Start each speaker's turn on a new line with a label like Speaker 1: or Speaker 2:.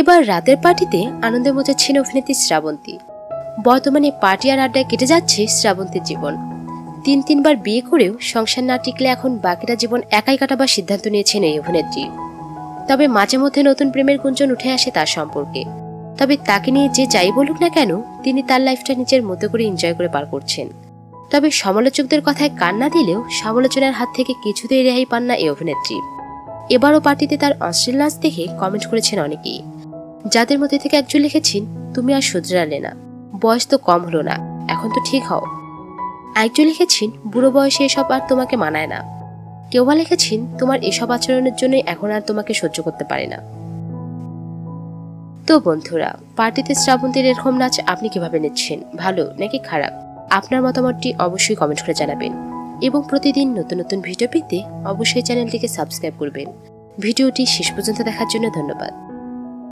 Speaker 1: এবার রাতের পার্টিতে আনন্দে মজাচ্ছেন অভিনেত্রী শ্রাবন্তী। বর্তমানে পার্টি আর আড্ডায় কেটে যাচ্ছে শ্রাবন্তীর জীবন। 3-3বার বিয়ে করেও সংসার না টিকলে এখন বাকিটা জীবন একাই কাটাবার সিদ্ধান্ত নিয়েছেন এই অভিনেত্রী। তবে মাঝে মধ্যে নতুন প্রেমের গুঞ্জন উঠে আসে তার সম্পর্কে। তবে তাকে নিয়ে যে যাই বলুক না কেন, তিনি তার লাইফটা নিজের মতো করে এনজয় করে পার করছেন। তবে সমালোচকদের কথায় কান না দিলেও সমালোচনার হাত থেকে কিছুতেই রেহাই পান না এই অভিনেত্রী। এবারও পার্টিতে তার অশ্লীল নাচ দেখে কমেন্ট করেছেন অনেকেই, যাদের মধ্যে থেকে একজন লিখেছেন, তুমি আর শুধরালে না, বয়স তো কম হলো না, এখন তো ঠিক হও। একজন লিখেছেন, বুড়ো বয়সে এসব আর তোমাকে মানায় না। কেউ বা লিখেছেন, তোমার এসব আচরণের জন্য এখন আর তোমাকে সহ্য করতে পারে না। তো বন্ধুরা, পার্টিতে শ্রাবন্তীর এরকম নাচ আপনি কিভাবে নিচ্ছেন, ভালো নাকি খারাপ? আপনার মতামতটি অবশ্যই কমেন্ট করে জানাবেন এবং প্রতিদিন নতুন নতুন ভিডিও পেতে অবশ্যই চ্যানেলটিকে সাবস্ক্রাইব করবেন। ভিডিওটি শেষ পর্যন্ত দেখার জন্য ধন্যবাদ।